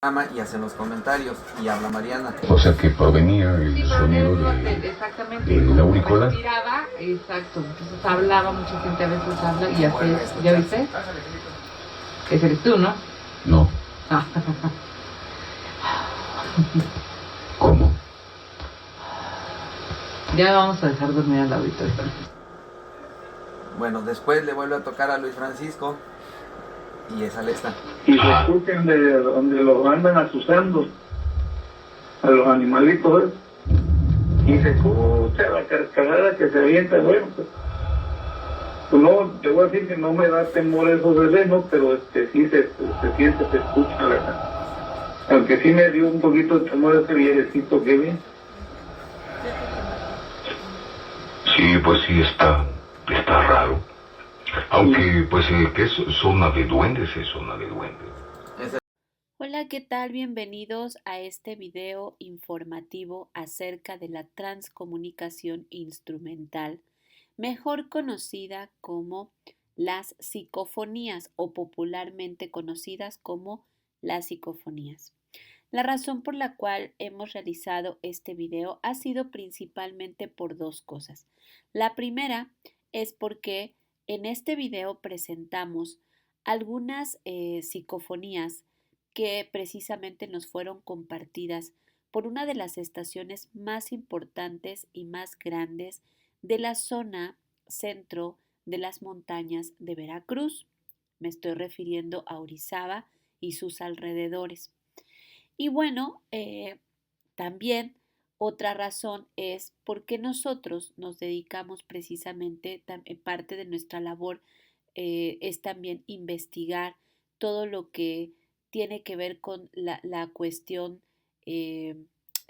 y hacen los comentarios y habla Mariana. O sea que provenía el sonido exactamente, del como auricular. respiraba, exacto. Entonces hablaba, mucha gente a veces habla y hace, ¿ya viste? Ese eres tú, ¿no? No. ¿Cómo? Ya vamos a dejar dormir al auditorio. Bueno, después le vuelve a tocar a Luis Francisco y es Alexa. Y se escuchan donde los andan asusando a los animalitos, y se escucha la carcajada que se avienta. Bueno, pues no, te voy a decir que no me da temor esos venenos, pero sí se siente, se escucha aunque sí me dio un poquito de temor ese viejecito que vi. Sí, pues sí, está raro. Aunque, pues, que es zona de duendes, es zona de duendes. Hola, ¿qué tal? Bienvenidos a este video informativo acerca de la transcomunicación instrumental, mejor conocida como las psicofonías o popularmente conocidas como las psicofonías. La razón por la cual hemos realizado este video ha sido principalmente por dos cosas. La primera es porque en este video presentamos algunas psicofonías que precisamente nos fueron compartidas por una de las estaciones más importantes y más grandes de la zona centro de las montañas de Veracruz. Me estoy refiriendo a Orizaba y sus alrededores. Y bueno, también otra razón es porque nosotros nos dedicamos precisamente, parte de nuestra labor es también investigar todo lo que tiene que ver con la cuestión eh,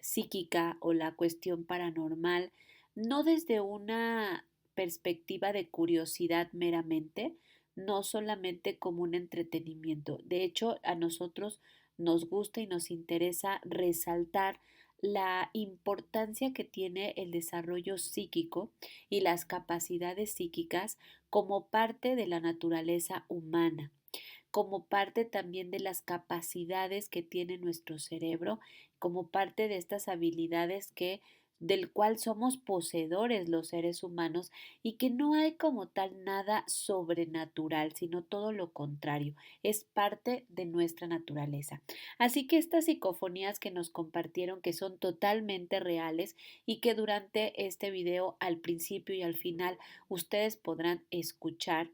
psíquica o la cuestión paranormal, no desde una perspectiva de curiosidad meramente, no solamente como un entretenimiento. De hecho, a nosotros nos gusta y nos interesa resaltar la importancia que tiene el desarrollo psíquico y las capacidades psíquicas como parte de la naturaleza humana, como parte también de las capacidades que tiene nuestro cerebro, como parte de estas habilidades del cual somos poseedores los seres humanos y que no hay como tal nada sobrenatural, sino todo lo contrario, es parte de nuestra naturaleza. Así que estas psicofonías que nos compartieron, que son totalmente reales y que durante este video al principio y al final ustedes podrán escuchar,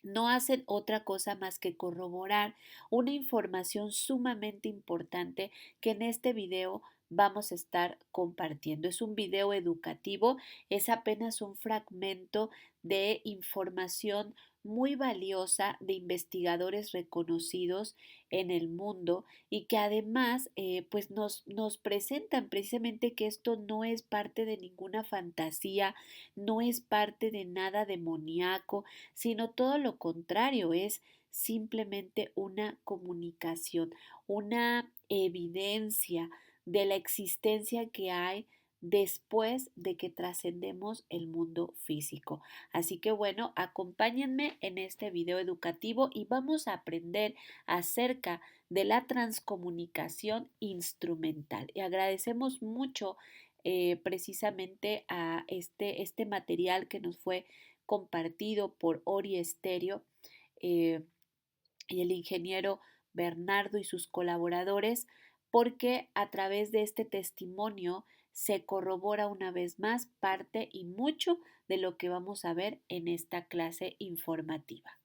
no hacen otra cosa más que corroborar una información sumamente importante que en este video vamos a estar compartiendo. Es un video educativo, es apenas un fragmento de información muy valiosa de investigadores reconocidos en el mundo y que además pues nos presentan precisamente que esto no es parte de ninguna fantasía, no es parte de nada demoníaco, sino todo lo contrario, es simplemente una comunicación, una evidencia de la existencia que hay después de que trascendemos el mundo físico. Así que bueno, acompáñenme en este video educativo y vamos a aprender acerca de la transcomunicación instrumental. Y agradecemos mucho precisamente a este material que nos fue compartido por Ori Estéreo eh, y el ingeniero Bernardo y sus colaboradores, porque a través de este testimonio se corrobora una vez más parte y mucho de lo que vamos a ver en esta clase informativa.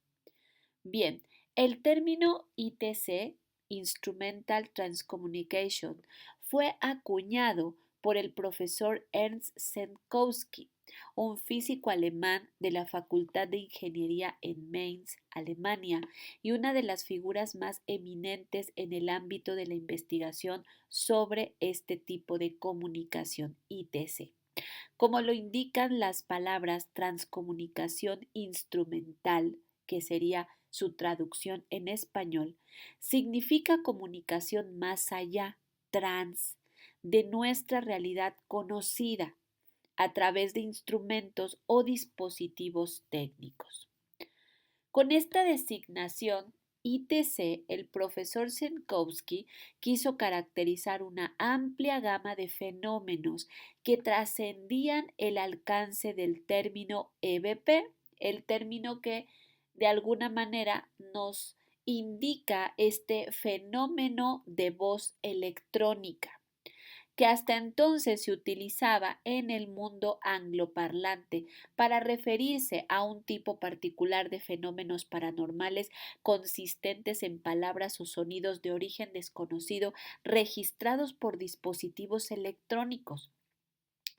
Bien, el término ITC, Instrumental Transcommunication, fue acuñado por el profesor Ernst Senkowski, un físico alemán de la Facultad de Ingeniería en Mainz, Alemania, y una de las figuras más eminentes en el ámbito de la investigación sobre este tipo de comunicación ITC. Como lo indican las palabras transcomunicación instrumental, que sería su traducción en español, significa comunicación más allá, trans, de nuestra realidad conocida a través de instrumentos o dispositivos técnicos. Con esta designación ITC, el profesor Senkowski quiso caracterizar una amplia gama de fenómenos que trascendían el alcance del término EVP, el término que de alguna manera nos indica este fenómeno de voz electrónica, que hasta entonces se utilizaba en el mundo angloparlante para referirse a un tipo particular de fenómenos paranormales consistentes en palabras o sonidos de origen desconocido registrados por dispositivos electrónicos,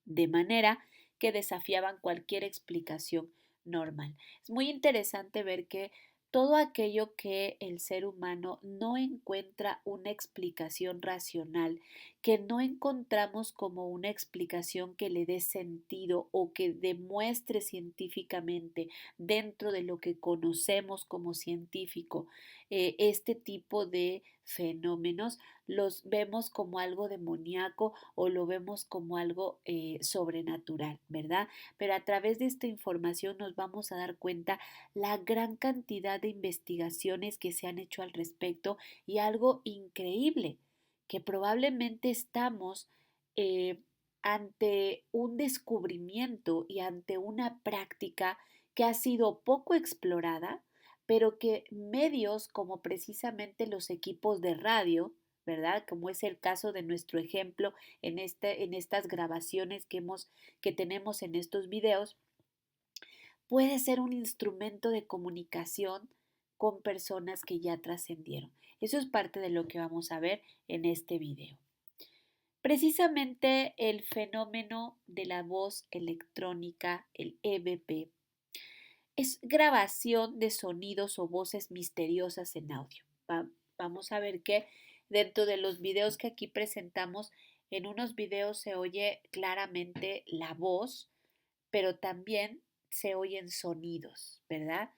de manera que desafiaban cualquier explicación normal. Es muy interesante ver que todo aquello que el ser humano no encuentra una explicación racional, que no encontramos como una explicación que le dé sentido o que demuestre científicamente dentro de lo que conocemos como científico, este tipo de fenómenos los vemos como algo demoníaco o lo vemos como algo sobrenatural, ¿verdad? Pero a través de esta información nos vamos a dar cuenta la gran cantidad de investigaciones que se han hecho al respecto y algo increíble, que probablemente estamos eh, ante un descubrimiento y ante una práctica que ha sido poco explorada, pero que medios como precisamente los equipos de radio, ¿verdad? Como es el caso de nuestro ejemplo en estas grabaciones que tenemos en estos videos, puede ser un instrumento de comunicación con personas que ya trascendieron. Eso es parte de lo que vamos a ver en este video. Precisamente el fenómeno de la voz electrónica, el EVP, es grabación de sonidos o voces misteriosas en audio. Vamos a ver que dentro de los videos que aquí presentamos, en unos videos se oye claramente la voz, pero también se oyen sonidos, ¿verdad?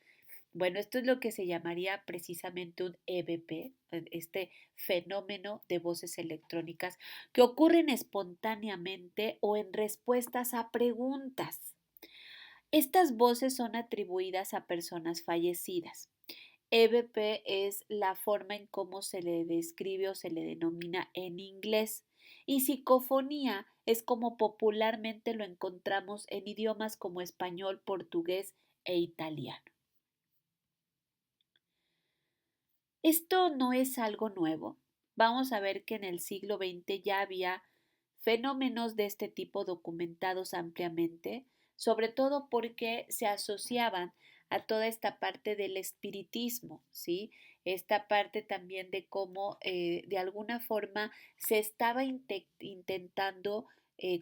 Bueno, esto es lo que se llamaría precisamente un EVP, este fenómeno de voces electrónicas que ocurren espontáneamente o en respuestas a preguntas. Estas voces son atribuidas a personas fallecidas. EVP es la forma en cómo se le describe o se le denomina en inglés. Y psicofonía es como popularmente lo encontramos en idiomas como español, portugués e italiano. Esto no es algo nuevo. Vamos a ver que en el siglo XX ya había fenómenos de este tipo documentados ampliamente, sobre todo porque se asociaban a toda esta parte del espiritismo, ¿sí? Esta parte también de cómo de alguna forma se estaba intentando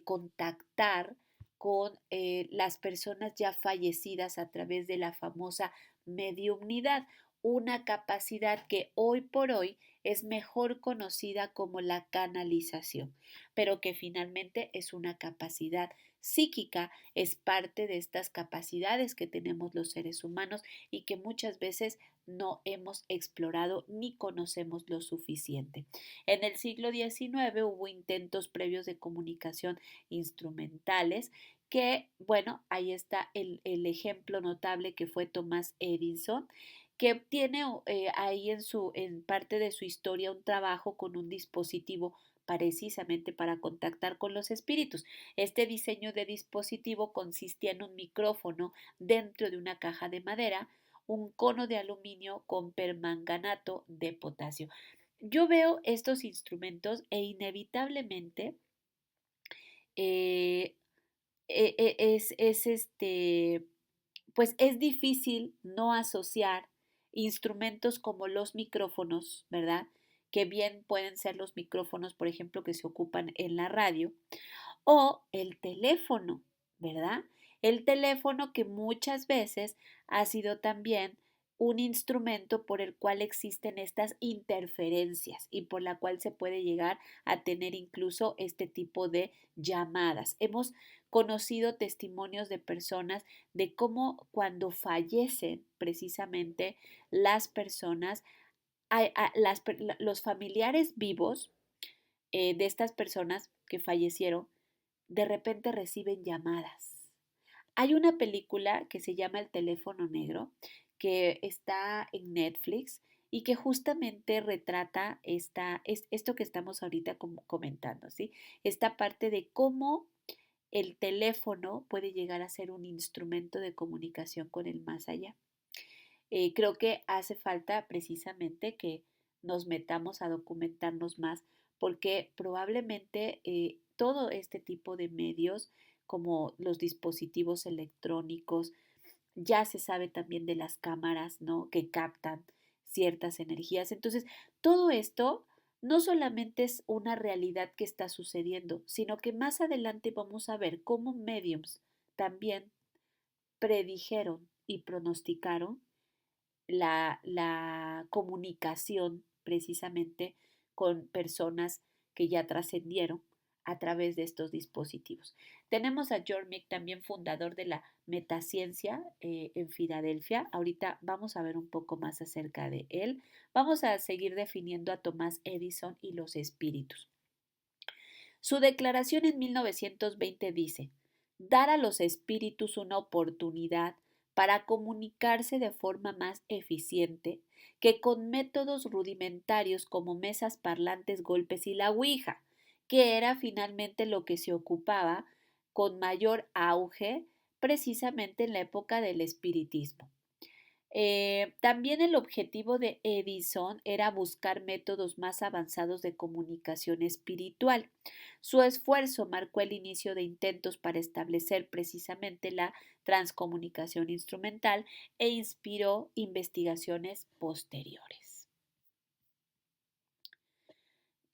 contactar con las personas ya fallecidas a través de la famosa mediumnidad, una capacidad que hoy por hoy es mejor conocida como la canalización, pero que finalmente es una capacidad psíquica, es parte de estas capacidades que tenemos los seres humanos y que muchas veces no hemos explorado ni conocemos lo suficiente. En el siglo XIX hubo intentos previos de comunicación instrumentales que, bueno, ahí está el ejemplo notable que fue Thomas Edison, que tiene ahí en parte de su historia un trabajo con un dispositivo precisamente para contactar con los espíritus. Este diseño de dispositivo consistía en un micrófono dentro de una caja de madera, un cono de aluminio con permanganato de potasio. Yo veo estos instrumentos e inevitablemente eh, pues es difícil no asociar instrumentos como los micrófonos, ¿verdad? Que bien pueden ser los micrófonos, por ejemplo, que se ocupan en la radio, o el teléfono, ¿verdad? El teléfono que muchas veces ha sido también un instrumento por el cual existen estas interferencias y por la cual se puede llegar a tener incluso este tipo de llamadas. Hemos conocido testimonios de personas de cómo cuando fallecen precisamente las personas, los familiares vivos de estas personas que fallecieron, de repente reciben llamadas. Hay una película que se llama El teléfono negro, que está en Netflix y que justamente retrata esto que estamos ahorita comentando, ¿sí? Esta parte de cómo el teléfono puede llegar a ser un instrumento de comunicación con el más allá. Creo que hace falta precisamente que nos metamos a documentarnos más porque probablemente todo este tipo de medios como los dispositivos electrónicos, ya se sabe también de las cámaras, ¿no? Que captan ciertas energías. Entonces, todo esto no solamente es una realidad que está sucediendo, sino que más adelante vamos a ver cómo mediums también predijeron y pronosticaron la comunicación precisamente con personas que ya trascendieron a través de estos dispositivos. Tenemos a George Mick, también fundador de la metaciencia en Filadelfia. Ahorita vamos a ver un poco más acerca de él. Vamos a seguir definiendo a Thomas Edison y los espíritus. Su declaración en 1920 dice: dar a los espíritus una oportunidad para comunicarse de forma más eficiente que con métodos rudimentarios como mesas parlantes, golpes y la ouija, que era finalmente lo que se ocupaba con mayor auge precisamente en la época del espiritismo. También el objetivo de Edison era buscar métodos más avanzados de comunicación espiritual. Su esfuerzo marcó el inicio de intentos para establecer precisamente la transcomunicación instrumental e inspiró investigaciones posteriores.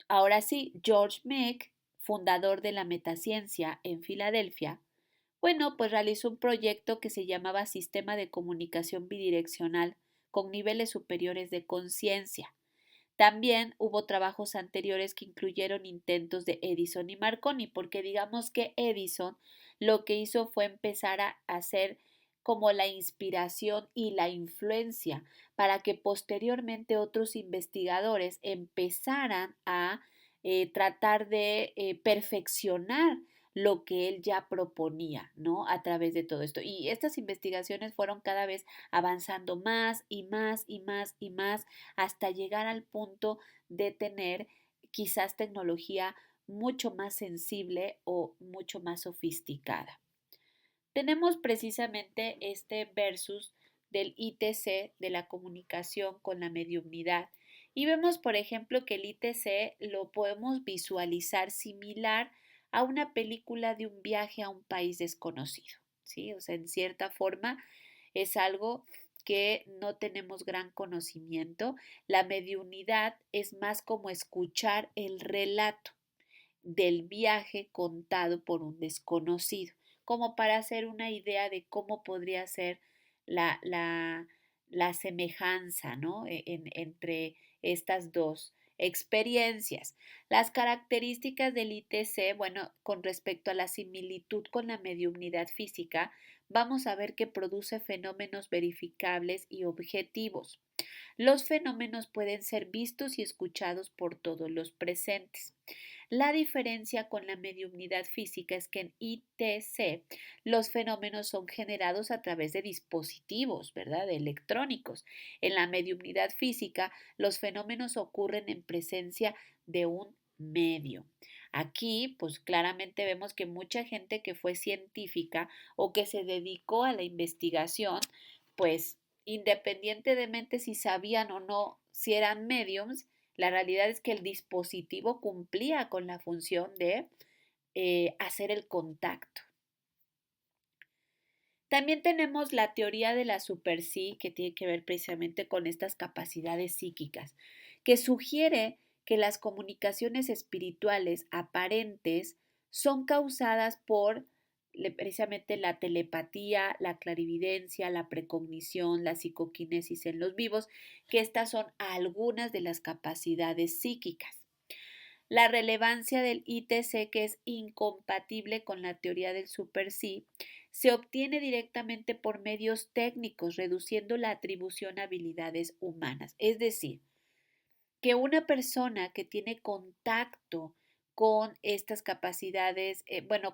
Ahora sí, George Mick, fundador de la metaciencia en Filadelfia, bueno, pues realizó un proyecto que se llamaba Sistema de Comunicación Bidireccional con niveles superiores de conciencia. También hubo trabajos anteriores que incluyeron intentos de Edison y Marconi, porque digamos que Edison lo que hizo fue empezar a hacer como la inspiración y la influencia para que posteriormente otros investigadores empezaran a tratar de perfeccionar lo que él ya proponía, ¿no? A través de todo esto. Y estas investigaciones fueron cada vez avanzando más y más y más y más hasta llegar al punto de tener quizás tecnología mucho más sensible o mucho más sofisticada. Tenemos precisamente este versus del ITC, de la comunicación con la mediumnidad. Y vemos, por ejemplo, que el ITC lo podemos visualizar similar a una película de un viaje a un país desconocido, ¿sí? O sea, en cierta forma es algo que no tenemos gran conocimiento. La mediunidad es más como escuchar el relato del viaje contado por un desconocido, como para hacer una idea de cómo podría ser la, la, la semejanza, ¿no? Entre estas dos experiencias. Las características del ITC, bueno, con respecto a la similitud con la mediumnidad física, vamos a ver que produce fenómenos verificables y objetivos. Los fenómenos pueden ser vistos y escuchados por todos los presentes. La diferencia con la mediumnidad física es que en ITC los fenómenos son generados a través de dispositivos, ¿verdad? Electrónicos. En la mediumnidad física los fenómenos ocurren en presencia de un medio. Aquí, pues claramente vemos que mucha gente que fue científica o que se dedicó a la investigación, pues independientemente si sabían o no si eran mediums, la realidad es que el dispositivo cumplía con la función de hacer el contacto. También tenemos la teoría de la super sí, que tiene que ver precisamente con estas capacidades psíquicas, que sugiere que las comunicaciones espirituales aparentes son causadas por precisamente la telepatía, la clarividencia, la precognición, la psicoquinesis en los vivos, que estas son algunas de las capacidades psíquicas. La relevancia del ITC, que es incompatible con la teoría del super sí, se obtiene directamente por medios técnicos, reduciendo la atribución a habilidades humanas. Es decir, que una persona que tiene contacto con estas capacidades,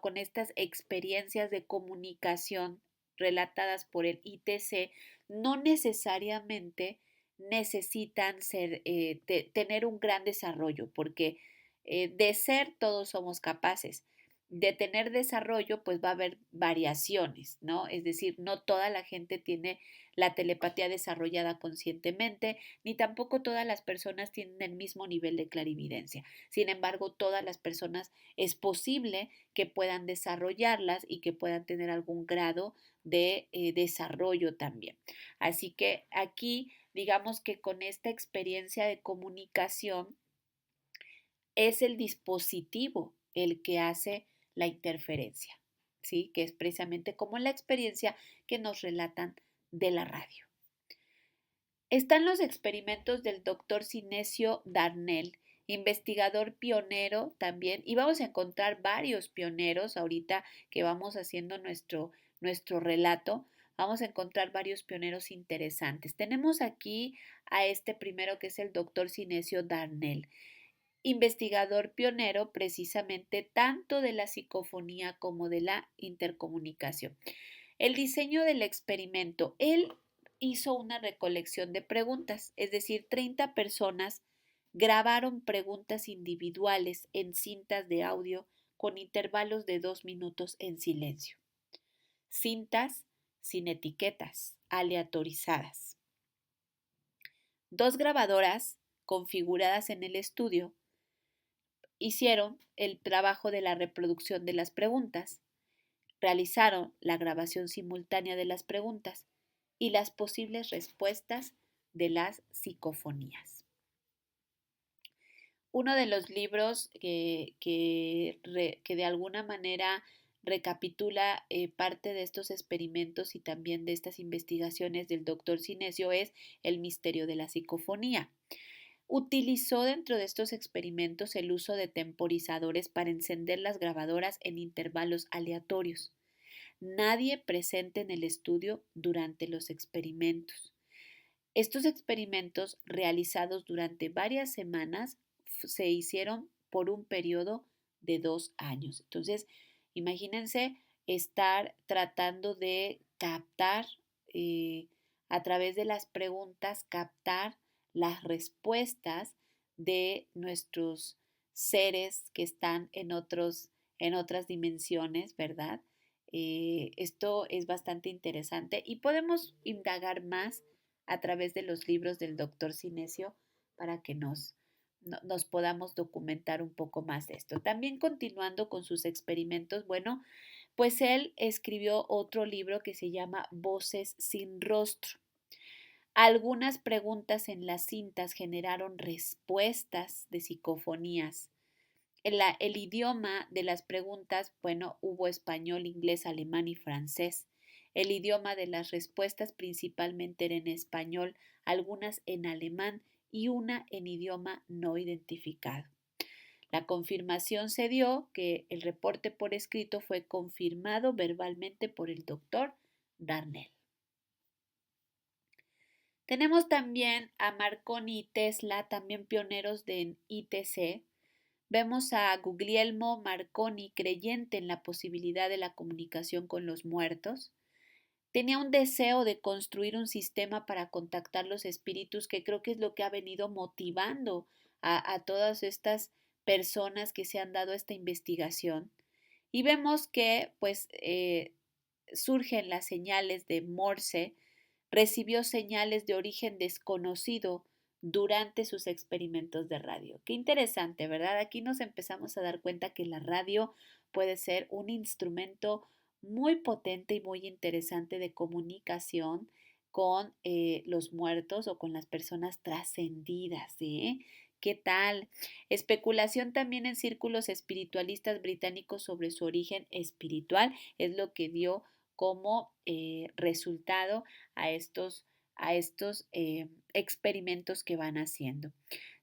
con estas experiencias de comunicación relatadas por el ITC, no necesariamente necesitan tener un gran desarrollo, porque de ser todos somos capaces. De tener desarrollo, pues va a haber variaciones, ¿no? Es decir, no toda la gente tiene la telepatía desarrollada conscientemente, ni tampoco todas las personas tienen el mismo nivel de clarividencia. Sin embargo, todas las personas es posible que puedan desarrollarlas y que puedan tener algún grado de desarrollo también. Así que aquí, digamos que con esta experiencia de comunicación, es el dispositivo el que hace la interferencia, ¿sí? Que es precisamente como la experiencia que nos relatan de la radio. Están los experimentos del doctor Sinesio Darnell, investigador pionero también, y vamos a encontrar varios pioneros ahorita que vamos haciendo nuestro relato. Vamos a encontrar varios pioneros interesantes. Tenemos aquí a este primero que es el doctor Sinesio Darnell, investigador pionero precisamente tanto de la psicofonía como de la intercomunicación. El diseño del experimento, él hizo una recolección de preguntas, es decir, 30 personas grabaron preguntas individuales en cintas de audio con intervalos de 2 minutos en silencio. Cintas sin etiquetas, aleatorizadas. 2 grabadoras configuradas en el estudio hicieron el trabajo de la reproducción de las preguntas, realizaron la grabación simultánea de las preguntas y las posibles respuestas de las psicofonías. Uno de los libros que de alguna manera recapitula parte de estos experimentos y también de estas investigaciones del doctor Sinesio es El misterio de la psicofonía. Utilizó dentro de estos experimentos el uso de temporizadores para encender las grabadoras en intervalos aleatorios. Nadie presente en el estudio durante los experimentos. Estos experimentos, realizados durante varias semanas, se hicieron por un periodo de 2 años. Entonces, imagínense estar tratando de captar a través de las preguntas, captar las respuestas de nuestros seres que están en otras dimensiones, ¿verdad? Esto es bastante interesante y podemos indagar más a través de los libros del doctor Sinesio para que nos podamos documentar un poco más de esto. También continuando con sus experimentos, bueno, pues él escribió otro libro que se llama Voces sin rostro. Algunas preguntas en las cintas generaron respuestas de psicofonías. El idioma de las preguntas, bueno, hubo español, inglés, alemán y francés. El idioma de las respuestas principalmente era en español, algunas en alemán y una en idioma no identificado. La confirmación se dio que el reporte por escrito fue confirmado verbalmente por el doctor Darnell. Tenemos también a Marconi y Tesla, también pioneros de ITC. Vemos a Guglielmo Marconi, creyente en la posibilidad de la comunicación con los muertos. Tenía un deseo de construir un sistema para contactar los espíritus, que creo que es lo que ha venido motivando a todas estas personas que se han dado esta investigación. Y vemos que pues surgen las señales de Morse. Recibió señales de origen desconocido durante sus experimentos de radio. Qué interesante, ¿verdad? Aquí nos empezamos a dar cuenta que la radio puede ser un instrumento muy potente y muy interesante de comunicación con los muertos o con las personas trascendidas, ¿eh? ¿Qué tal? Especulación también en círculos espiritualistas británicos sobre su origen espiritual es lo que dio como resultado a estos experimentos que van haciendo.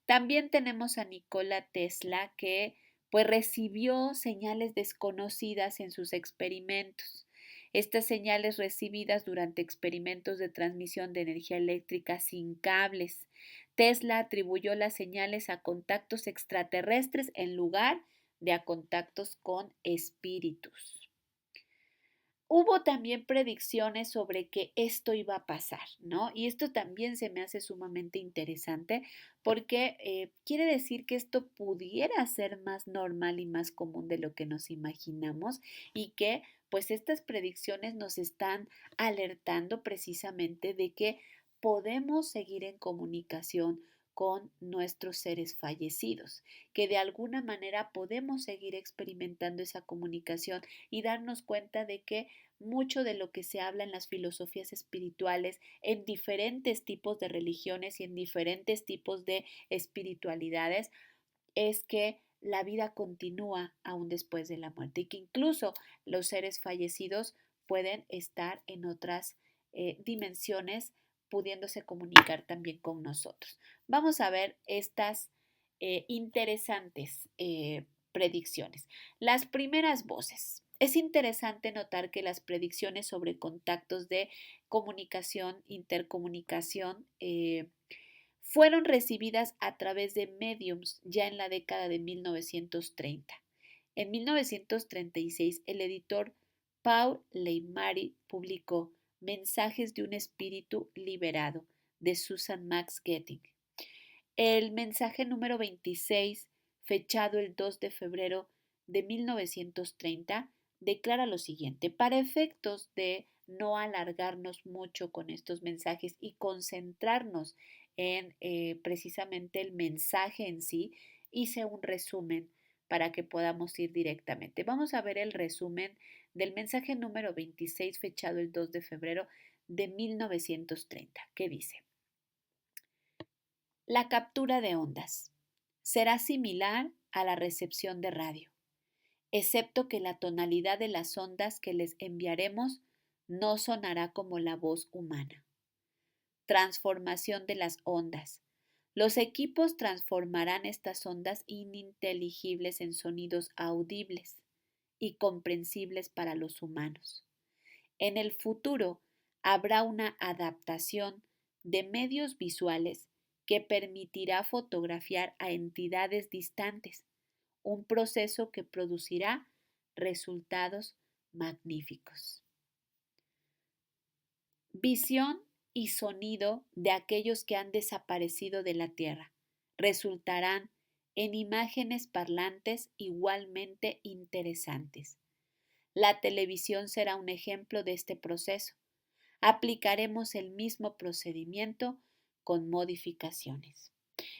También tenemos a Nikola Tesla que pues recibió señales desconocidas en sus experimentos. Estas señales recibidas durante experimentos de transmisión de energía eléctrica sin cables. Tesla atribuyó las señales a contactos extraterrestres en lugar de a contactos con espíritus. Hubo también predicciones sobre que esto iba a pasar, ¿no? Y esto también se me hace sumamente interesante porque quiere decir que esto pudiera ser más normal y más común de lo que nos imaginamos y que pues estas predicciones nos están alertando precisamente de que podemos seguir en comunicación con nuestros seres fallecidos, que de alguna manera podemos seguir experimentando esa comunicación y darnos cuenta de que mucho de lo que se habla en las filosofías espirituales, en diferentes tipos de religiones y en diferentes tipos de espiritualidades, es que la vida continúa aún después de la muerte y que incluso los seres fallecidos pueden estar en otras dimensiones pudiéndose comunicar también con nosotros. Vamos a ver estas interesantes predicciones. Las primeras voces. Es interesante notar que las predicciones sobre contactos de comunicación, intercomunicación, fueron recibidas a través de mediums ya en la década de 1930. En 1936, el editor Paul Leimari publicó Mensajes de un espíritu liberado de Susan Max Getting. El mensaje número 26, fechado el 2 de febrero de 1930, declara lo siguiente: para efectos de no alargarnos mucho con estos mensajes y concentrarnos en precisamente el mensaje en sí, hice un resumen para que podamos ir directamente. Vamos a ver el resumen del mensaje número 26, fechado el 2 de febrero de 1930, que dice: la captura de ondas será similar a la recepción de radio, excepto que la tonalidad de las ondas que les enviaremos no sonará como la voz humana. Transformación de las ondas. Los equipos transformarán estas ondas ininteligibles en sonidos audibles y comprensibles para los humanos. En el futuro habrá una adaptación de medios visuales que permitirá fotografiar a entidades distantes, un proceso que producirá resultados magníficos. Visión y sonido de aquellos que han desaparecido de la Tierra resultarán en imágenes parlantes igualmente interesantes. La televisión será un ejemplo de este proceso. Aplicaremos el mismo procedimiento con modificaciones.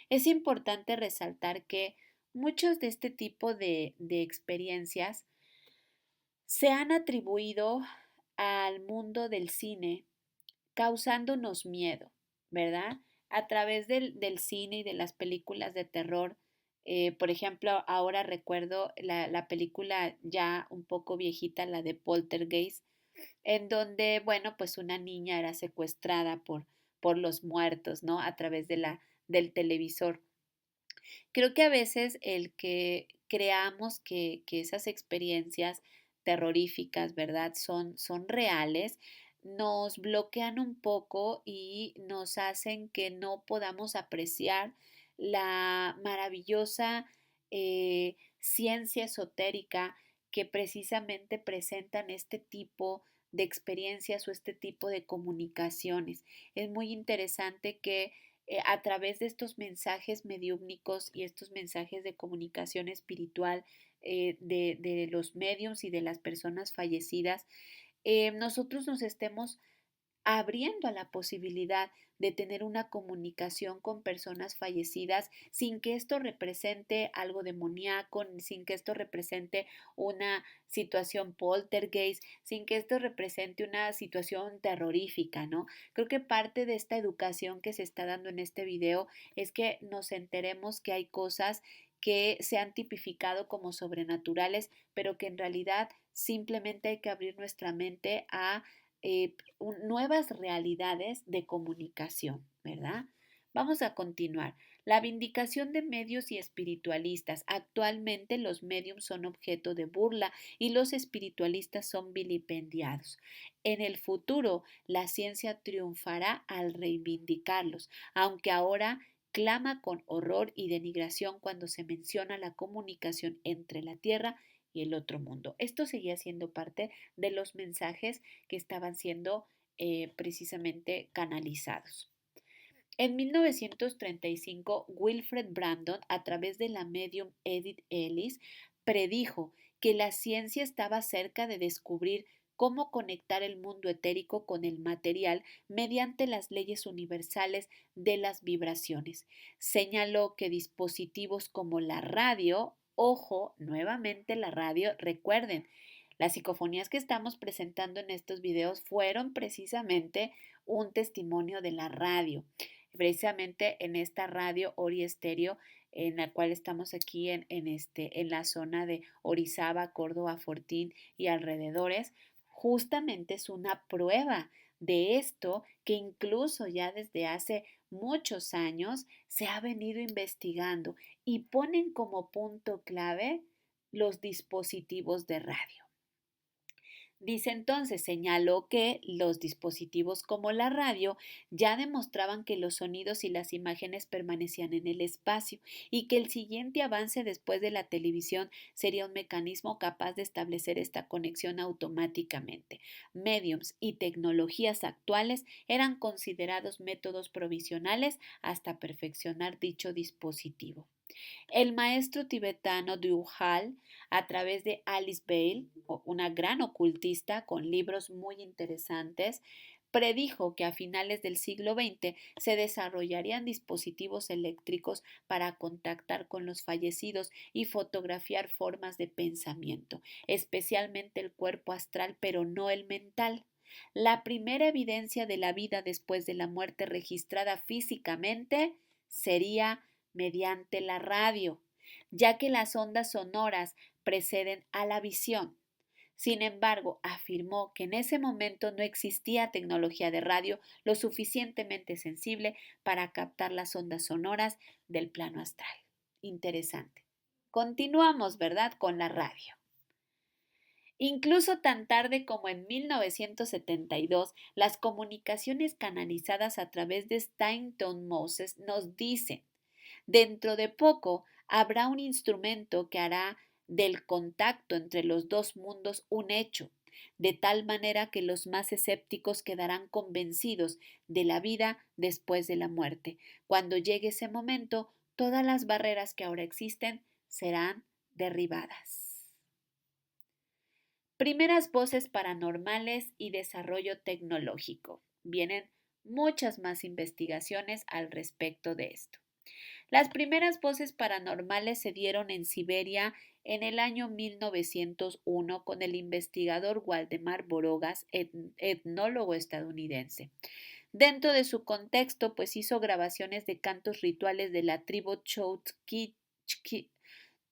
Es importante resaltar que muchos de este tipo de experiencias se han atribuido al mundo del cine causándonos miedo, ¿verdad? A través del cine y de las películas de terror. Por ejemplo, ahora recuerdo la película ya un poco viejita, la de Poltergeist, en donde, bueno, pues una niña era secuestrada por los muertos, ¿no? A través del televisor. Creo que a veces el que creamos que esas experiencias terroríficas, ¿verdad? Son reales, nos bloquean un poco y nos hacen que no podamos apreciar la maravillosa ciencia esotérica que precisamente presentan este tipo de experiencias o este tipo de comunicaciones. Es muy interesante que a través de estos mensajes mediúmnicos y estos mensajes de comunicación espiritual de los mediums y de las personas fallecidas, nosotros nos estemos abriendo a la posibilidad de tener una comunicación con personas fallecidas sin que esto represente algo demoníaco, sin que esto represente una situación poltergeist, sin que esto represente una situación terrorífica, ¿no? Creo que parte de esta educación que se está dando en este video es que nos enteremos que hay cosas que se han tipificado como sobrenaturales, pero que en realidad simplemente hay que abrir nuestra mente a nuevas realidades de comunicación, ¿verdad? Vamos a continuar. La vindicación de medios y espiritualistas. Actualmente los mediums son objeto de burla y los espiritualistas son vilipendiados. En el futuro, la ciencia triunfará al reivindicarlos, aunque ahora clama con horror y denigración cuando se menciona la comunicación entre la Tierra y el otro mundo. Esto seguía siendo parte de los mensajes que estaban siendo precisamente canalizados. En 1935, Wilfred Brandon, a través de la medium Edith Ellis, predijo que la ciencia estaba cerca de descubrir cómo conectar el mundo etérico con el material mediante las leyes universales de las vibraciones. Señaló que dispositivos como la radio, ojo, nuevamente la radio, recuerden, las psicofonías que estamos presentando en estos videos fueron precisamente un testimonio de la radio. Precisamente en esta radio Ori Estéreo, en la cual estamos aquí en la zona de Orizaba, Córdoba, Fortín y alrededores, justamente es una prueba de esto que incluso ya desde hace muchos años se ha venido investigando y ponen como punto clave los dispositivos de radio. Dice entonces, señaló que los dispositivos como la radio ya demostraban que los sonidos y las imágenes permanecían en el espacio y que el siguiente avance después de la televisión sería un mecanismo capaz de establecer esta conexión automáticamente. Mediums y tecnologías actuales eran considerados métodos provisionales hasta perfeccionar dicho dispositivo. El maestro tibetano Druhal, a través de Alice Bale, una gran ocultista con libros muy interesantes, predijo que a finales del siglo XX se desarrollarían dispositivos eléctricos para contactar con los fallecidos y fotografiar formas de pensamiento, especialmente el cuerpo astral, pero no el mental. La primera evidencia de la vida después de la muerte registrada físicamente sería mediante la radio, ya que las ondas sonoras preceden a la visión. Sin embargo, afirmó que en ese momento no existía tecnología de radio lo suficientemente sensible para captar las ondas sonoras del plano astral. Interesante. Continuamos, ¿verdad?, con la radio. Incluso tan tarde como en 1972, las comunicaciones canalizadas a través de Stanton Moses nos dicen: dentro de poco habrá un instrumento que hará del contacto entre los dos mundos un hecho, de tal manera que los más escépticos quedarán convencidos de la vida después de la muerte. Cuando llegue ese momento, todas las barreras que ahora existen serán derribadas. Primeras voces paranormales y desarrollo tecnológico. Vienen muchas más investigaciones al respecto de esto. Las primeras voces paranormales se dieron en Siberia en el año 1901 con el investigador Waldemar Borogas, etnólogo estadounidense. Dentro de su contexto, pues hizo grabaciones de cantos rituales de la tribu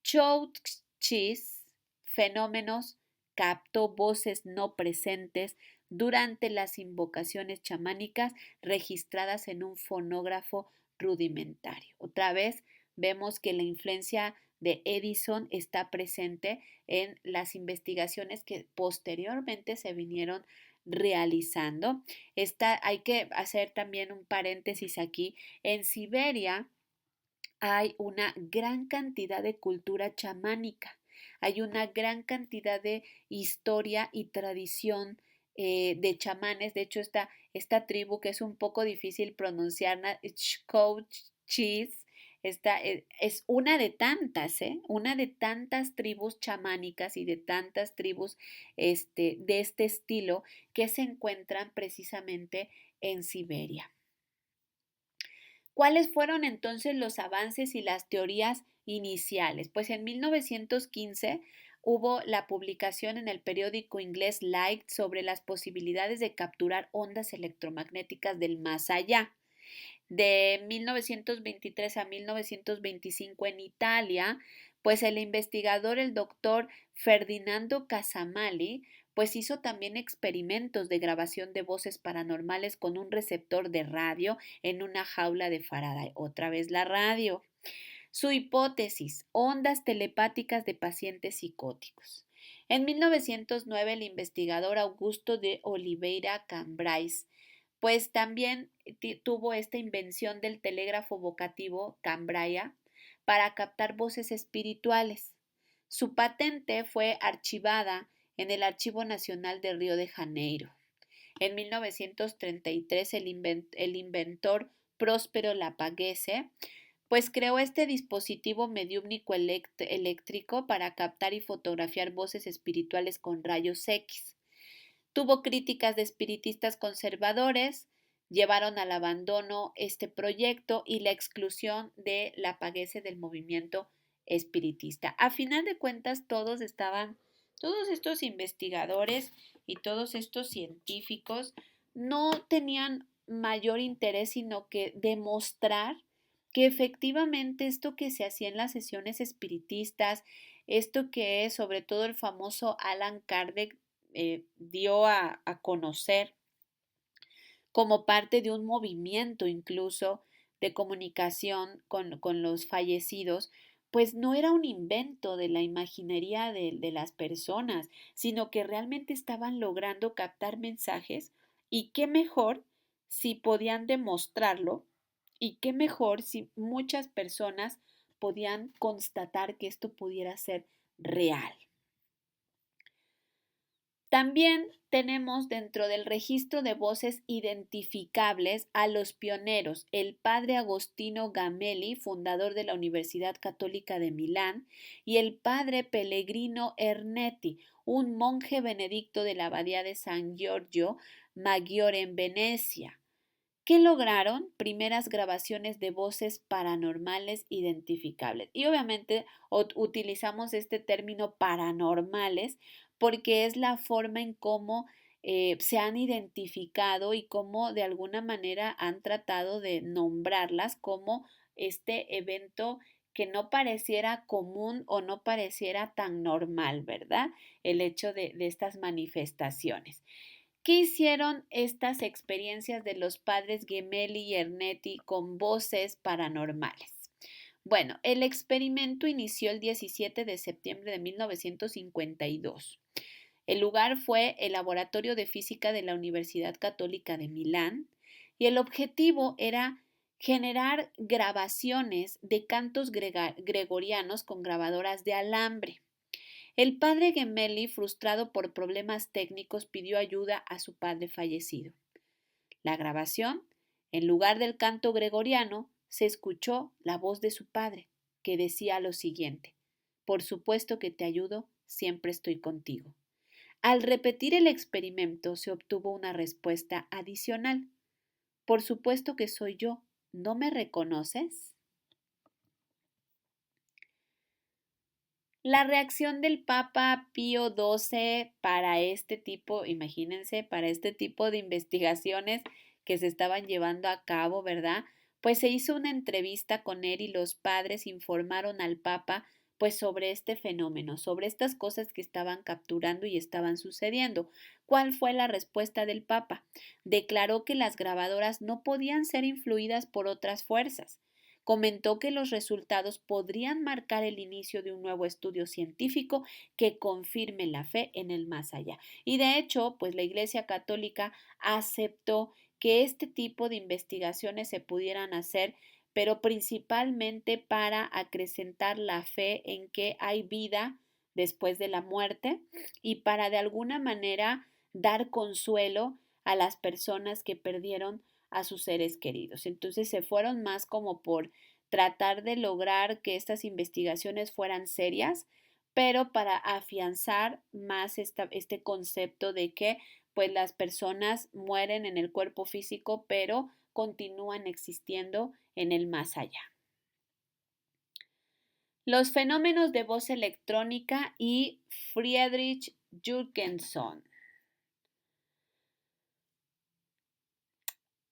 Chukchis, fenómenos, captó voces no presentes durante las invocaciones chamánicas registradas en un fonógrafo rudimentario. Otra vez vemos que la influencia de Edison está presente en las investigaciones que posteriormente se vinieron realizando. Hay que hacer también un paréntesis aquí. En Siberia hay una gran cantidad de cultura chamánica, hay una gran cantidad de historia y tradición de chamanes. De hecho, esta tribu, que es un poco difícil pronunciar, Chukchis, es una de tantas, una de tantas tribus chamánicas y de tantas tribus de este estilo que se encuentran precisamente en Siberia. ¿Cuáles fueron entonces los avances y las teorías iniciales? Pues en 1915 hubo la publicación en el periódico inglés Light sobre las posibilidades de capturar ondas electromagnéticas del más allá. De 1923 a 1925 en Italia, pues el investigador, el doctor Ferdinando Casamali, pues hizo también experimentos de grabación de voces paranormales con un receptor de radio en una jaula de Faraday. Otra vez la radio. Su hipótesis: ondas telepáticas de pacientes psicóticos. En 1909 el investigador Augusto de Oliveira Cambrais pues también tuvo esta invención del telégrafo vocativo Cambria para captar voces espirituales. Su patente fue archivada en el Archivo Nacional de Río de Janeiro. En 1933 el inventor Próspero Lapagese pues creó este dispositivo mediúmnico eléctrico para captar y fotografiar voces espirituales con rayos X. Tuvo críticas de espiritistas conservadores, llevaron al abandono este proyecto y la exclusión de Lapagese del movimiento espiritista. A final de cuentas, todos estos investigadores y todos estos científicos no tenían mayor interés sino que demostrar que efectivamente esto que se hacía en las sesiones espiritistas, esto que es sobre todo el famoso Allan Kardec dio a conocer como parte de un movimiento incluso de comunicación con los fallecidos, pues no era un invento de la imaginería de las personas, sino que realmente estaban logrando captar mensajes y qué mejor si podían demostrarlo y qué mejor si muchas personas podían constatar que esto pudiera ser real. También tenemos dentro del registro de voces identificables a los pioneros, el padre Agostino Gamelli, fundador de la Universidad Católica de Milán, y el padre Pellegrino Ernetti, un monje benedicto de la abadía de San Giorgio Maggiore en Venecia. ¿Qué lograron? Primeras grabaciones de voces paranormales identificables. Y obviamente utilizamos este término paranormales porque es la forma en cómo se han identificado y cómo de alguna manera han tratado de nombrarlas como este evento que no pareciera común o no pareciera tan normal, ¿verdad? El hecho de estas manifestaciones. ¿Qué hicieron estas experiencias de los padres Gemelli y Ernetti con voces paranormales? Bueno, el experimento inició el 17 de septiembre de 1952. El lugar fue el Laboratorio de Física de la Universidad Católica de Milán y el objetivo era generar grabaciones de cantos gregorianos con grabadoras de alambre. El padre Gemelli, frustrado por problemas técnicos, pidió ayuda a su padre fallecido. La grabación, en lugar del canto gregoriano, se escuchó la voz de su padre, que decía lo siguiente: por supuesto que te ayudo, siempre estoy contigo. Al repetir el experimento se obtuvo una respuesta adicional. Por supuesto que soy yo, ¿no me reconoces? La reacción del Papa Pío XII para este tipo, imagínense, para este tipo de investigaciones que se estaban llevando a cabo, ¿verdad? Pues se hizo una entrevista con él y los padres informaron al Papa pues sobre este fenómeno, sobre estas cosas que estaban capturando y estaban sucediendo. ¿Cuál fue la respuesta del Papa? Declaró que las grabadoras no podían ser influidas por otras fuerzas. Comentó que los resultados podrían marcar el inicio de un nuevo estudio científico que confirme la fe en el más allá. Y de hecho, pues la Iglesia Católica aceptó que este tipo de investigaciones se pudieran hacer, pero principalmente para acrecentar la fe en que hay vida después de la muerte y para de alguna manera dar consuelo a las personas que perdieron a sus seres queridos. Entonces se fueron más como por tratar de lograr que estas investigaciones fueran serias, pero para afianzar más este concepto de que pues las personas mueren en el cuerpo físico, pero continúan existiendo en el más allá. Los fenómenos de voz electrónica y Friedrich Jürgenson.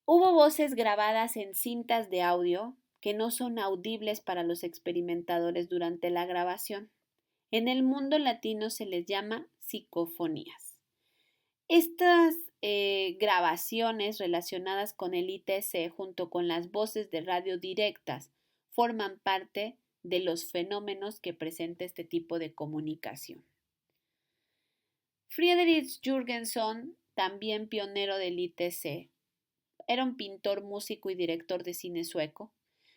Hubo voces grabadas en cintas de audio que no son audibles para los experimentadores durante la grabación. En el mundo latino se les llama psicofonías. Estas grabaciones relacionadas con el ITC junto con las voces de radio directas forman parte de los fenómenos que presenta este tipo de comunicación. Friedrich Jürgenson, también pionero del ITC, era un pintor, músico y director de cine sueco.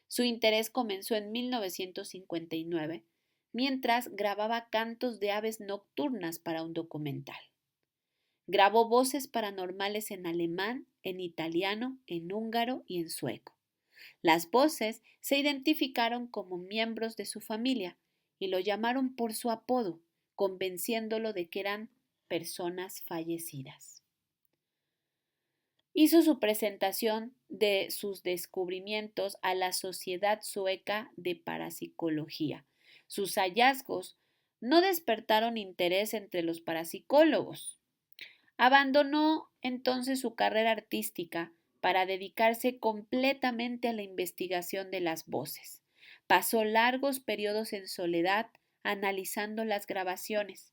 Su interés comenzó en 1959, mientras grababa cantos de aves nocturnas para un documental. Grabó voces paranormales en alemán, en italiano, en húngaro y en sueco. Las voces se identificaron como miembros de su familia y lo llamaron por su apodo, convenciéndolo de que eran personas fallecidas. Hizo su presentación de sus descubrimientos a la Sociedad Sueca de Parapsicología. Sus hallazgos no despertaron interés entre los parapsicólogos. Abandonó entonces su carrera artística para dedicarse completamente a la investigación de las voces. Pasó largos periodos en soledad analizando las grabaciones.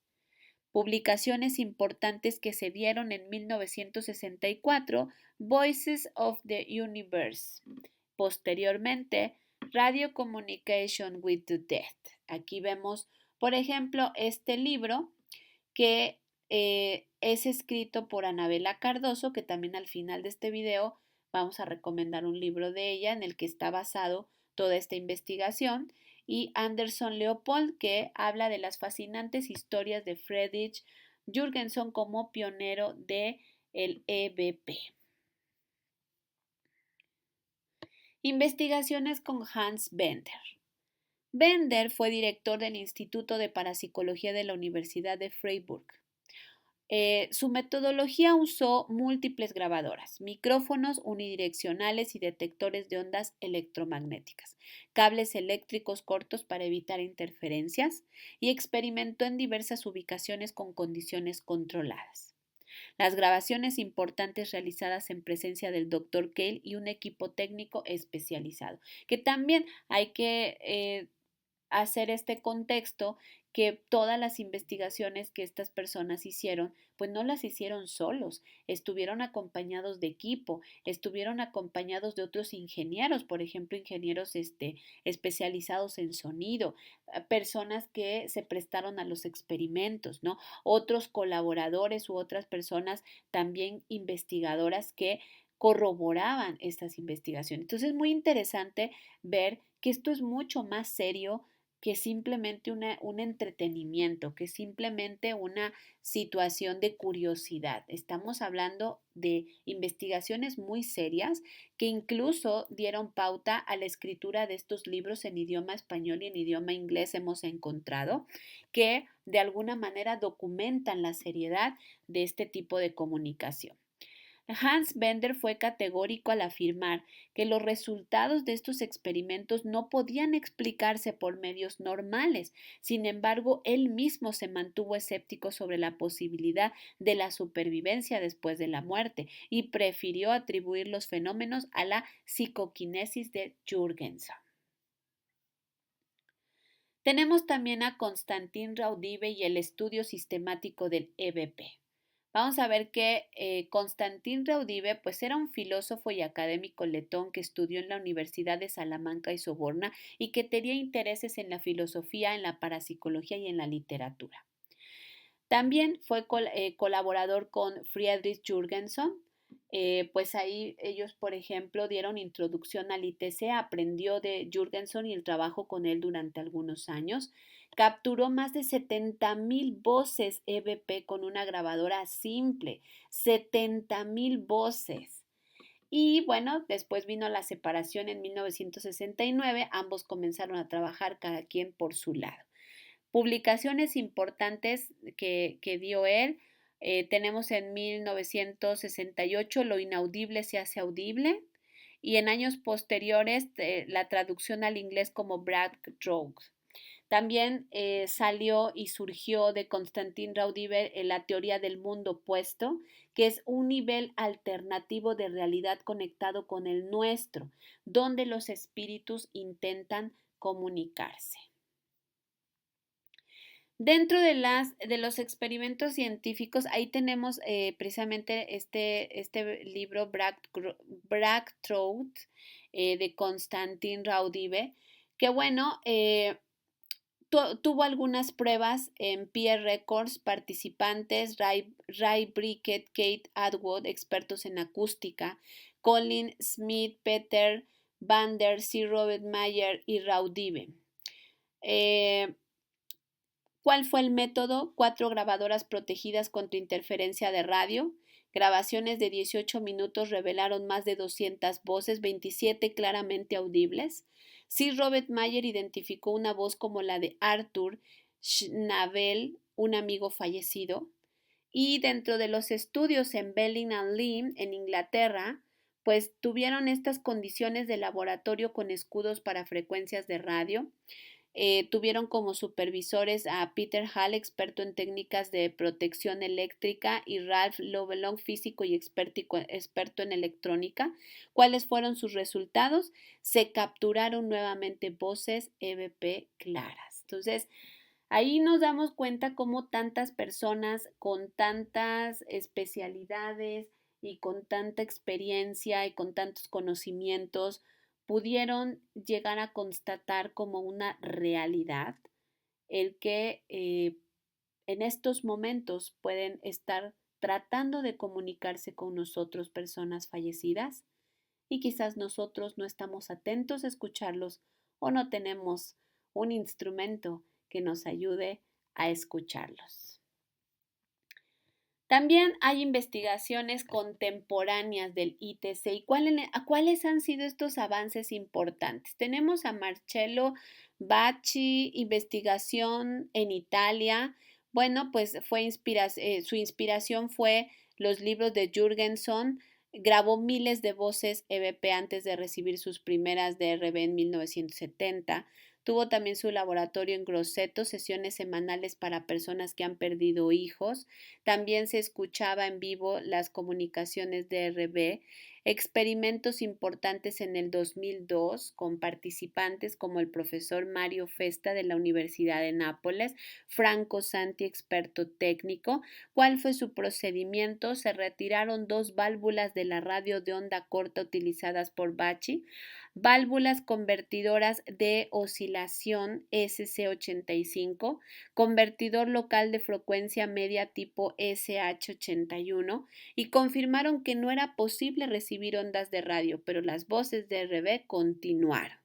Publicaciones importantes que se dieron en 1964, Voices of the Universe. Posteriormente, Radio Communication with the Dead. Aquí vemos, por ejemplo, este libro que es escrito por Anabela Cardoso, que también al final de este video vamos a recomendar un libro de ella en el que está basado toda esta investigación, y Anderson Leopold, que habla de las fascinantes historias de Friedrich Jürgenson como pionero del EVP. Investigaciones con Hans Bender. Bender fue director del Instituto de Parapsicología de la Universidad de Freiburg. Su metodología usó múltiples grabadoras, micrófonos unidireccionales y detectores de ondas electromagnéticas, cables eléctricos cortos para evitar interferencias, y experimentó en diversas ubicaciones con condiciones controladas. Las grabaciones importantes realizadas en presencia del Dr. Keil y un equipo técnico especializado, que también hay que hacer este contexto, que todas las investigaciones que estas personas hicieron, pues no las hicieron solos, estuvieron acompañados de equipo, estuvieron acompañados de otros ingenieros, por ejemplo, ingenieros especializados en sonido, personas que se prestaron a los experimentos, ¿no? Otros colaboradores u otras personas también investigadoras que corroboraban estas investigaciones. Entonces es muy interesante ver que esto es mucho más serio que simplemente un entretenimiento, que simplemente una situación de curiosidad. Estamos hablando de investigaciones muy serias que incluso dieron pauta a la escritura de estos libros en idioma español y en idioma inglés. Hemos encontrado que de alguna manera documentan la seriedad de este tipo de comunicación. Hans Bender fue categórico al afirmar que los resultados de estos experimentos no podían explicarse por medios normales. Sin embargo, él mismo se mantuvo escéptico sobre la posibilidad de la supervivencia después de la muerte y prefirió atribuir los fenómenos a la psicoquinesis de Jürgenson. Tenemos también a Konstantin Raudive y el estudio sistemático del EVP. Vamos a ver que Konstantin Raudive pues era un filósofo y académico letón que estudió en la Universidad de Salamanca y Soborna y que tenía intereses en la filosofía, en la parapsicología y en la literatura. También fue colaborador con Friedrich Jürgenson. Pues ahí ellos, por ejemplo, dieron introducción al ITC, aprendió de Jürgenson y el trabajo con él durante algunos años. Capturó más de 70,000 voces EVP con una grabadora simple, 70,000 voces. Y bueno, después vino la separación en 1969, ambos comenzaron a trabajar cada quien por su lado. Publicaciones importantes que dio él. Tenemos en 1968 Lo inaudible se hace audible, y en años posteriores la traducción al inglés como Black Throat. También salió y surgió de Konstantin Raudive la teoría del mundo opuesto, que es un nivel alternativo de realidad conectado con el nuestro, donde los espíritus intentan comunicarse. Dentro de los experimentos científicos, ahí tenemos precisamente este libro Black Throat de Konstantin Raudive, que bueno, tuvo algunas pruebas en Peer Records, participantes, Ray Brickett, Kate Atwood, expertos en acústica, Colin Smith, Peter Van Der, C. Robert Mayer y Raudive. ¿Cuál fue el método? 4 grabadoras protegidas contra interferencia de radio. Grabaciones de 18 minutos revelaron más de 200 voces, 27 claramente audibles. Sir Robert Mayer identificó una voz como la de Arthur Schnabel, un amigo fallecido. Y dentro de los estudios en Belling and Lee, en Inglaterra, pues tuvieron estas condiciones de laboratorio con escudos para frecuencias de radio. Tuvieron como supervisores a Peter Hall, experto en técnicas de protección eléctrica, y Ralph Lovelong, físico y experto en electrónica. ¿Cuáles fueron sus resultados? Se capturaron nuevamente voces EVP claras. Entonces, ahí nos damos cuenta cómo tantas personas con tantas especialidades y con tanta experiencia y con tantos conocimientos pudieron llegar a constatar como una realidad el que en estos momentos pueden estar tratando de comunicarse con nosotros, personas fallecidas, y quizás nosotros no estamos atentos a escucharlos o no tenemos un instrumento que nos ayude a escucharlos. También hay investigaciones contemporáneas del ITC. ¿Y cuáles han sido estos avances importantes? Tenemos a Marcello Bacci, investigación en Italia. Bueno, pues su inspiración fue los libros de Jürgenson. Grabó miles de voces EVP antes de recibir sus primeras DRB en 1970. Tuvo también su laboratorio en Grosseto, sesiones semanales para personas que han perdido hijos. También se escuchaba en vivo las comunicaciones DRB. Experimentos importantes en el 2002 con participantes como el profesor Mario Festa de la Universidad de Nápoles, Franco Santi, experto técnico. ¿Cuál fue su procedimiento? Se retiraron 2 válvulas de la radio de onda corta utilizadas por Bacci, válvulas convertidoras de oscilación SC85, convertidor local de frecuencia media tipo SH81, y confirmaron que no era posible recibir ondas de radio, pero las voces de RB continuaron.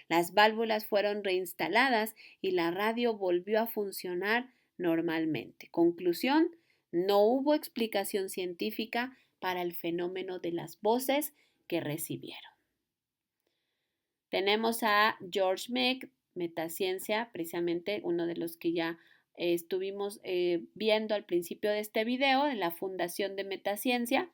Las válvulas fueron reinstaladas y la radio volvió a funcionar normalmente. Conclusión: no hubo explicación científica para el fenómeno de las voces que recibieron. Tenemos a George Meek, Metaciencia, precisamente uno de los que ya estuvimos viendo al principio de este video, de la Fundación de Metaciencia.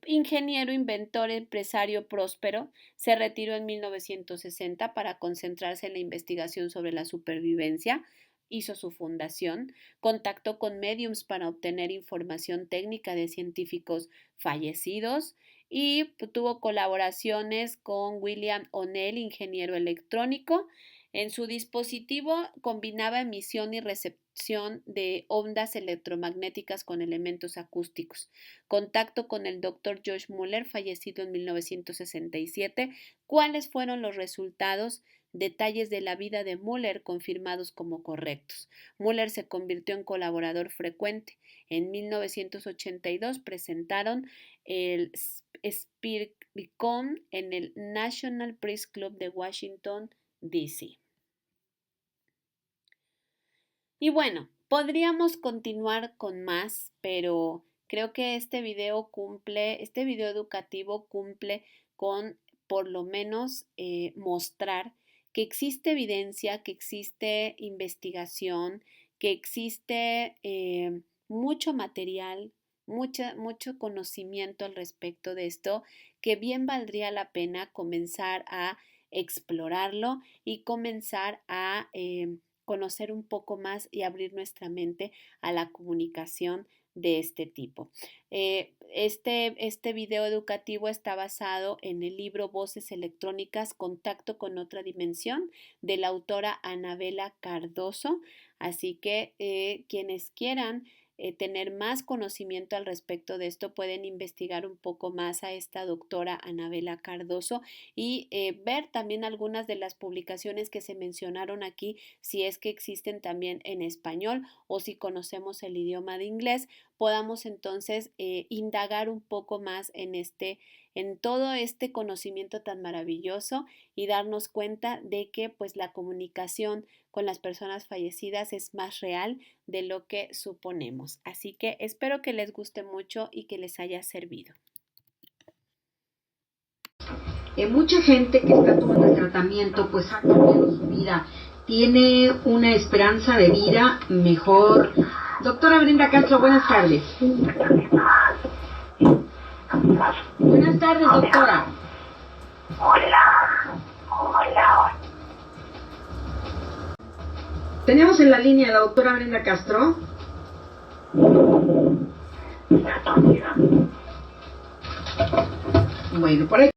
Ingeniero, inventor, empresario próspero, se retiró en 1960 para concentrarse en la investigación sobre la supervivencia. Hizo su fundación, contactó con mediums para obtener información técnica de científicos fallecidos y tuvo colaboraciones con William O'Neill, ingeniero electrónico. En su dispositivo combinaba emisión y recepción de ondas electromagnéticas con elementos acústicos. Contacto con el Dr. Josh Muller, fallecido en 1967. ¿Cuáles fueron los resultados? Detalles de la vida de Muller confirmados como correctos. Muller se convirtió en colaborador frecuente. En 1982 presentaron el Spiricon en el National Press Club de Washington, D.C. Y bueno, podríamos continuar con más, pero creo que este video educativo cumple con por lo menos mostrar que existe evidencia, que existe investigación, que existe mucho material, mucho conocimiento al respecto de esto, que bien valdría la pena comenzar a explorarlo y comenzar a conocer un poco más y abrir nuestra mente a la comunicación de este tipo. Este video educativo está basado en el libro Voces Electrónicas, Contacto con otra dimensión, de la autora Anabela Cardoso. Así que quienes quieran tener más conocimiento al respecto de esto, pueden investigar un poco más a esta doctora Anabela Cardoso y ver también algunas de las publicaciones que se mencionaron aquí, si es que existen también en español o si conocemos el idioma de inglés, podamos entonces indagar un poco más en todo este conocimiento tan maravilloso y darnos cuenta de que pues la comunicación con las personas fallecidas es más real de lo que suponemos. Así que espero que les guste mucho y que les haya servido. Mucha gente que está tomando el tratamiento pues ha cambiado su vida, tiene una esperanza de vida mejor. Doctora Brenda Castro, buenas tardes. Buenas tardes, doctora. Hola. Tenemos en la línea a la doctora Brenda Castro. Bueno, por ahí